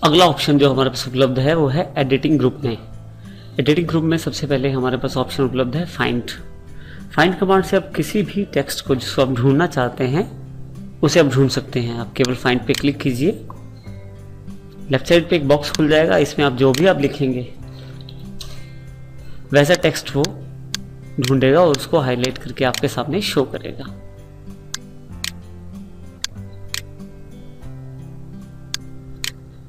अगला ऑप्शन जो हमारे पास उपलब्ध है वो है एडिटिंग ग्रुप में। एडिटिंग ग्रुप में सबसे पहले हमारे पास ऑप्शन उपलब्ध है फाइंड। फाइंड कमांड से आप किसी भी टेक्स्ट को जिसको आप ढूंढना चाहते हैं उसे आप ढूंढ सकते हैं। आप केवल फाइंड पे क्लिक कीजिए, लेफ्ट साइड पे एक बॉक्स खुल जाएगा, इसमें आप जो भी आप लिखेंगे वैसा टेक्स्ट वो ढूंढेगा और उसको हाईलाइट करके आपके सामने शो करेगा।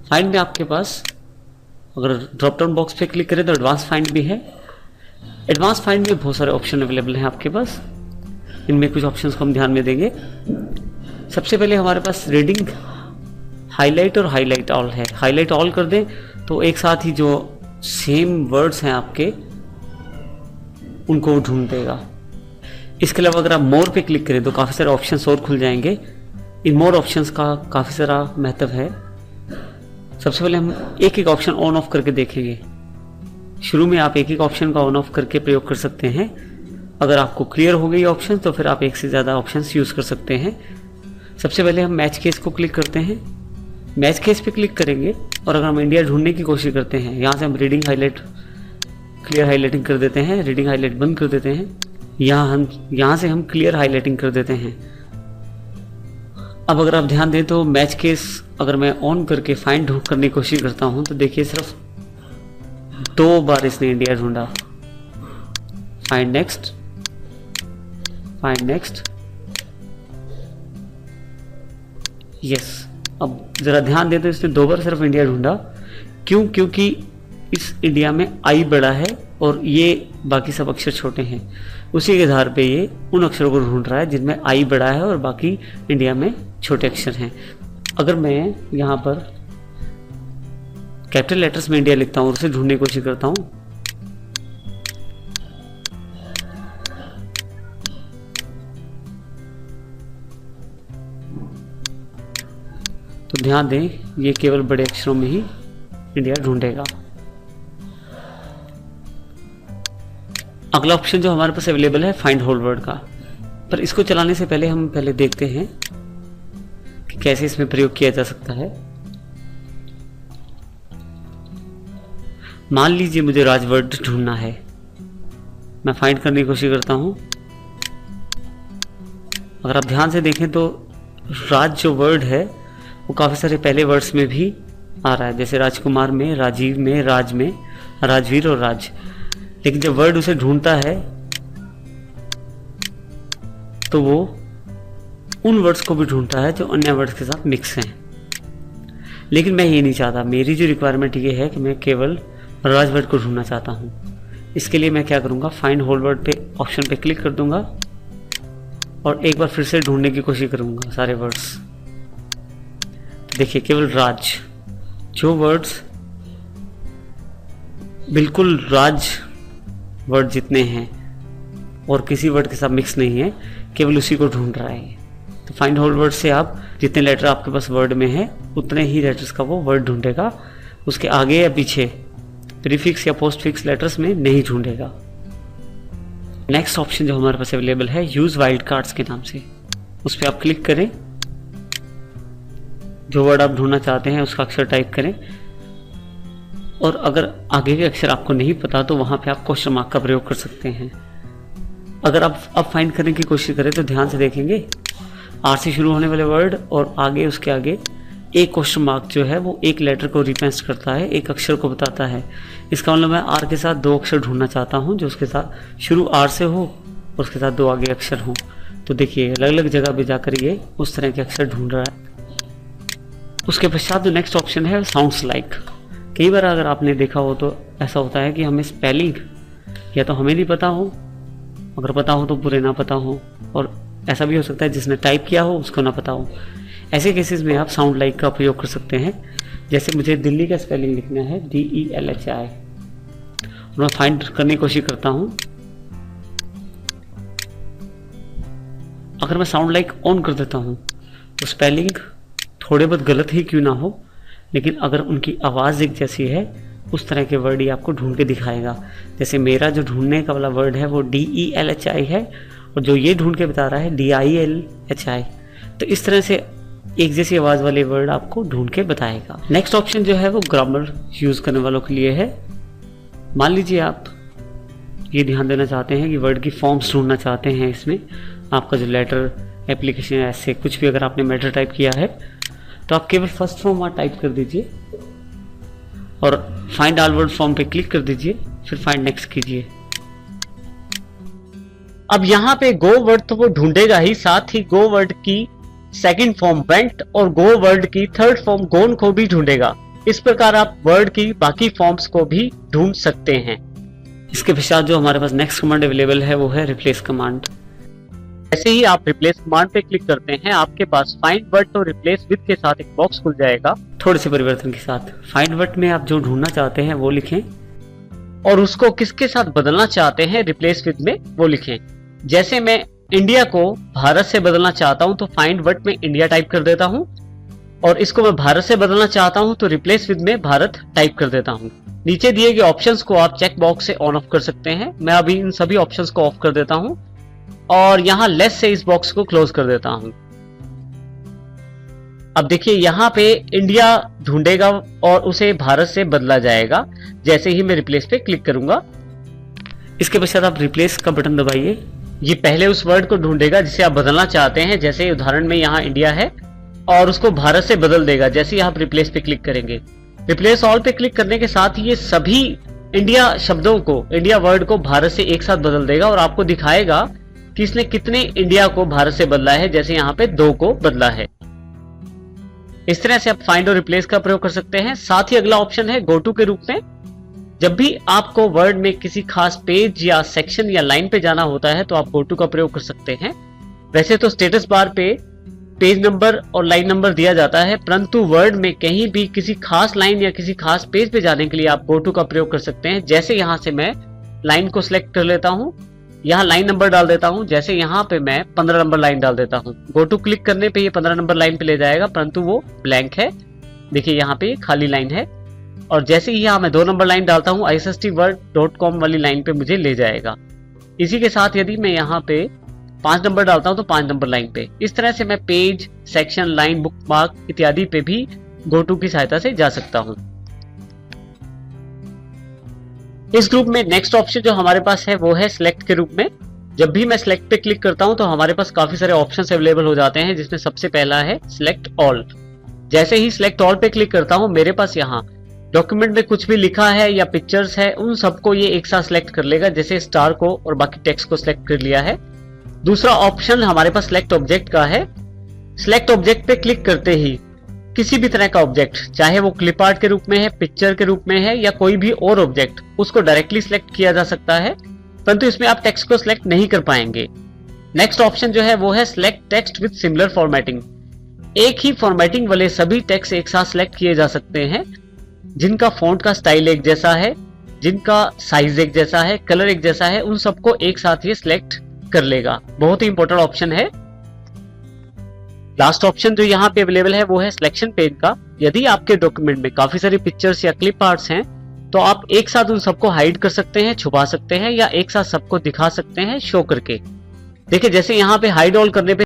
फाइंड में आपके पास अगर ड्रॉप डाउन बॉक्स पे क्लिक करें तो एडवांस फाइंड भी है। एडवांस फाइंड में बहुत सारे ऑप्शन अवेलेबल हैं आपके पास। इनमें कुछ ऑप्शंस को हम ध्यान में देंगे। सबसे पहले हमारे पास रीडिंग, हाईलाइट और हाईलाइट ऑल है। हाईलाइट ऑल कर दें तो एक साथ ही जो सेम वर्ड्स हैं आपके उनको ढूंढ देगा। इसके अलावा अगर आप मोर पे क्लिक करें तो काफ़ी सारे ऑप्शंस और खुल जाएंगे। इन मोर ऑप्शंस का काफ़ी सारा महत्व है। सबसे पहले हम एक एक ऑप्शन ऑन ऑफ करके देखेंगे। शुरू में आप एक एक ऑप्शन का ऑन ऑफ करके प्रयोग कर सकते हैं। अगर आपको क्लियर हो गई ऑप्शन तो फिर आप एक से ज़्यादा ऑप्शंस यूज़ कर सकते हैं। सबसे पहले हम मैच केस को क्लिक करते हैं। मैच केस पे क्लिक करेंगे और अगर हम इंडिया ढूंढने की कोशिश करते हैं, यहाँ से हम रीडिंग हाईलाइट, क्लियर हाईलाइटिंग कर देते हैं, रीडिंग हाईलाइट बंद कर देते हैं। यहाँ से हम क्लियर हाईलाइटिंग कर देते हैं। अब अगर आप ध्यान दें तो मैच केस अगर मैं ऑन करके फाइंड करने की कोशिश करता हूँ तो देखिए सिर्फ 2 बार इसने इंडिया ढूंढा। Find next, find next, yes. अब जरा ध्यान दें तो इसने 2 बार सिर्फ इंडिया ढूंढा। क्यों? क्योंकि इस इंडिया में आई बड़ा है और ये बाकी सब अक्षर छोटे हैं। उसी के आधार पे ये उन अक्षरों को ढूंढ रहा है जिनमें आई बड़ा है और बाकी इंडिया में छोटे अक्षर हैं। अगर मैं यहाँ पर कैपिटल लेटर्स में इंडिया लिखता हूँ और उसे ढूंढने की कोशिश करता हूँ तो ध्यान दें ये केवल बड़े अक्षरों में ही इंडिया ढूंढेगा। अगला ऑप्शन जो हमारे पास अवेलेबल है फाइंड होल वर्ड का, पर इसको चलाने से पहले हम पहले देखते हैं कि कैसे इसमें प्रयोग किया जा सकता है। मान लीजिए मुझे राज वर्ड ढूंढना है। मैं फाइंड करने की कोशिश करता हूं। अगर आप ध्यान से देखें तो राज जो वर्ड है वो काफी सारे पहले वर्ड्स में भी आ रहा है, जैसे राजकुमार में, राजीव में, राज में, राजवीर और राज। लेकिन जब वर्ड उसे ढूंढता है तो वो उन वर्ड्स को भी ढूंढता है जो अन्य वर्ड्स के साथ मिक्स हैं। लेकिन मैं ये नहीं चाहता। मेरी जो रिक्वायरमेंट ये है कि मैं केवल राज वर्ड को ढूंढना चाहता हूँ। इसके लिए मैं क्या करूँगा, फाइंड होल वर्ड पे ऑप्शन पे क्लिक कर दूंगा और एक बार फिर से ढूंढने की कोशिश करूँगा सारे वर्ड्स। देखिए केवल राज, जो वर्ड्स बिल्कुल राज वर्ड जितने हैं और किसी वर्ड के साथ मिक्स नहीं है, केवल उसी को ढूंढ रहा है। तो फाइंड होल वर्ड से आप जितने लेटर आपके पास वर्ड में है उतने ही लेटर्स का वो वर्ड ढूंढेगा। उसके आगे या पीछे प्रीफिक्स या पोस्टफिक्स लेटर्स में नहीं ढूंढेगा। नेक्स्ट ऑप्शन जो हमारे पास अवेलेबल है यूज वाइल्ड कार्ड्स के नाम से, उस पर आप क्लिक करें। जो वर्ड आप ढूंढना चाहते हैं उसका अक्षर टाइप करें और अगर आगे के अक्षर आपको नहीं पता तो वहां पे आप क्वेश्चन मार्क का प्रयोग कर सकते हैं। अगर आप अब फाइंड करने की कोशिश करें तो ध्यान से देखेंगे आर से शुरू होने वाले वर्ड और आगे उसके आगे एक क्वेश्चन मार्क जो है वो एक लेटर को रिप्रेजेंट करता है, एक अक्षर को बताता है। इसका मतलब मैं आर के साथ 2 अक्षर ढूंढना चाहता हूँ जो उसके साथ शुरू आर से हो और उसके साथ 2 आगे अक्षर हो। तो देखिए अलग अलग जगह पे जाकर ये उस तरह के अक्षर ढूंढ रहा है। उसके पश्चात जो नेक्स्ट ऑप्शन है साउंड्स लाइक। कई बार अगर आपने देखा हो तो ऐसा होता है कि हमें स्पेलिंग या तो हमें नहीं पता हो, अगर पता हो तो पूरे ना पता हो, और ऐसा भी हो सकता है जिसने टाइप किया हो उसको ना पता हो। ऐसे केसेस में आप साउंड लाइक का प्रयोग कर सकते हैं। जैसे मुझे दिल्ली का स्पेलिंग लिखना है DELHI और मैं फाइंड करने की कोशिश करता हूं। अगर मैं साउंड लाइक ऑन कर देता हूं तो स्पेलिंग थोड़े बहुत गलत ही क्यों ना हो, लेकिन अगर उनकी आवाज़ एक जैसी है उस तरह के वर्ड ही आपको ढूंढ के दिखाएगा। जैसे मेरा जो ढूंढने का वाला वर्ड है वो DELHI है और जो ये ढूंढ के बता रहा है DILHI। तो इस तरह से एक जैसी आवाज वाले वर्ड आपको ढूंढ के बताएगा। नेक्स्ट ऑप्शन जो है वो ग्रामर यूज करने वालों के लिए है। मान लीजिए आप ये ध्यान देना चाहते हैं कि वर्ड की फॉर्म्स ढूंढना चाहते हैं, इसमें आपका जो लेटर, एप्लीकेशन, ऐसे कुछ भी अगर आपने मैटर टाइप किया है तो आप केवल फर्स्ट फॉर्म वहाँ टाइप कर दीजिए और फाइंड ऑल वर्ड फॉर्म पे क्लिक कर दीजिए, फिर फाइंड नेक्स्ट कीजिए। अब यहाँ पे गो वर्ड तो वो ढूंढेगा ही, साथ ही गो वर्ड की सेकंड फॉर्म वेंट और गो वर्ड की थर्ड फॉर्म गोन को भी ढूंढेगा। इस प्रकार आप वर्ड की बाकी फॉर्म्स को भी ढूंढ सकते हैं। इसके पश्चात जो हमारे पास नेक्स्ट कमांड अवेलेबल है वो है रिप्लेस कमांड। जैसे ही आप रिप्लेस कमांड पे क्लिक करते हैं आपके पास फाइंड वर्ड तो रिप्लेस विद के साथ एक बॉक्स खुल जाएगा थोड़े से परिवर्तन के साथ। फाइंड वर्ड में आप जो ढूंढना चाहते हैं वो लिखें और उसको किसके साथ बदलना चाहते हैं रिप्लेस विद में वो लिखें। जैसे मैं इंडिया को भारत से बदलना चाहता हूं तो फाइंड वर्ड में इंडिया टाइप कर देता हूं और इसको मैं भारत से बदलना चाहता हूं तो रिप्लेस विद में भारत टाइप कर देता हूं। नीचे दिए गए ऑप्शंस को आप चेक बॉक्स से ऑन ऑफ कर सकते हैं। मैं अभी इन सभी ऑप्शंस को ऑफ कर देता हूं और यहां लेस से इस बॉक्स को क्लोज कर देता हूं। अब देखिए यहां पे इंडिया ढूंढेगा और उसे भारत से बदला जाएगा जैसे ही मैं रिप्लेस पे क्लिक करूंगा। इसके पश्चात आप रिप्लेस का बटन दबाइए। ये पहले उस वर्ड को ढूंढेगा जिसे आप बदलना चाहते हैं, जैसे उदाहरण में यहाँ इंडिया है, और उसको भारत से बदल देगा जैसे ही आप रिप्लेस पे क्लिक करेंगे। रिप्लेस ऑल पे क्लिक करने के साथ ये सभी इंडिया शब्दों को, इंडिया वर्ड को भारत से एक साथ बदल देगा और आपको दिखाएगा कि इसने कितने इंडिया को भारत से बदला है, जैसे यहाँ पे 2 को बदला है। इस तरह से आप फाइंड और रिप्लेस का प्रयोग कर सकते हैं। साथ ही अगला ऑप्शन है गो टू के रूप में। जब भी आपको वर्ड में किसी खास पेज या सेक्शन या लाइन पे जाना होता है तो आप गो टू का प्रयोग कर सकते हैं। वैसे तो स्टेटस बार पे पेज नंबर और लाइन नंबर दिया जाता है, परंतु वर्ड में कहीं भी किसी खास लाइन या किसी खास पेज पे जाने के लिए आप गो टू का प्रयोग कर सकते हैं। जैसे यहाँ से मैं लाइन को सिलेक्ट कर लेता हूँ, यहाँ लाइन नंबर डाल देता हूँ, जैसे यहाँ पे मैं 15 नंबर लाइन डाल देता हूँ। गो टू क्लिक करने पे ये 15 नंबर लाइन पे ले जाएगा, परंतु वो ब्लैंक है। देखिए यहाँ पे खाली लाइन है और जैसे ही यहाँ मैं 2 नंबर लाइन डालता हूँ isstword.com वाली लाइन पे मुझे ले जाएगा। इसी के साथ यदि मैं यहाँ पे 5 नंबर डालता हूँ तो 5 नंबर लाइन पे। इस तरह से मैं पेज, सेक्शन, लाइन, बुकमार्क इत्यादि पे भी गो टू की सहायता से जा सकता हूँ। इस ग्रुप में नेक्स्ट ऑप्शन जो हमारे पास है वो है सिलेक्ट के रूप में। जब भी मैं सिलेक्ट पे क्लिक करता हूं तो हमारे पास काफी सारे ऑप्शंस अवेलेबल हो जाते हैं, जिसमें सबसे पहला है सिलेक्ट ऑल। जैसे ही सिलेक्ट ऑल पे क्लिक करता हूं मेरे पास यहाँ डॉक्यूमेंट में कुछ भी लिखा है या पिक्चर्स है उन सबको ये एक साथ सिलेक्ट कर लेगा, जैसे स्टार को और बाकी टेक्स्ट को सिलेक्ट कर लिया है। दूसरा ऑप्शन हमारे पास सिलेक्ट ऑब्जेक्ट का है। सिलेक्ट ऑब्जेक्ट पे क्लिक करते ही किसी भी तरह का ऑब्जेक्ट, चाहे वो क्लिप आर्ट के रूप में है, पिक्चर के रूप में है या कोई भी और ऑब्जेक्ट, उसको डायरेक्टली सिलेक्ट किया जा सकता है, परंतु इसमें आप टेक्स्ट को सिलेक्ट नहीं कर पाएंगे। नेक्स्ट ऑप्शन जो है वो है select text with similar formatting. एक ही फॉर्मेटिंग वाले सभी टेक्स्ट एक साथ सिलेक्ट किए जा सकते हैं, जिनका फॉन्ट का स्टाइल एक जैसा है, जिनका साइज एक जैसा है, कलर एक जैसा है, उन सबको एक साथ ये सिलेक्ट कर लेगा। बहुत ही इंपॉर्टेंट ऑप्शन है। लास्ट ऑप्शन जो यहाँ पे अवेलेबल है वो है सिलेक्शन पेज का। यदि आपके डॉक्यूमेंट में काफी सारी पिक्चर्स या क्लिप आर्ट्स हैं तो आप एक साथ उन सबको हाइड कर सकते हैं, छुपा सकते हैं या एक साथ सबको दिखा सकते हैं शो करके। देखिए जैसे यहाँ पे हाइड ऑल करने पे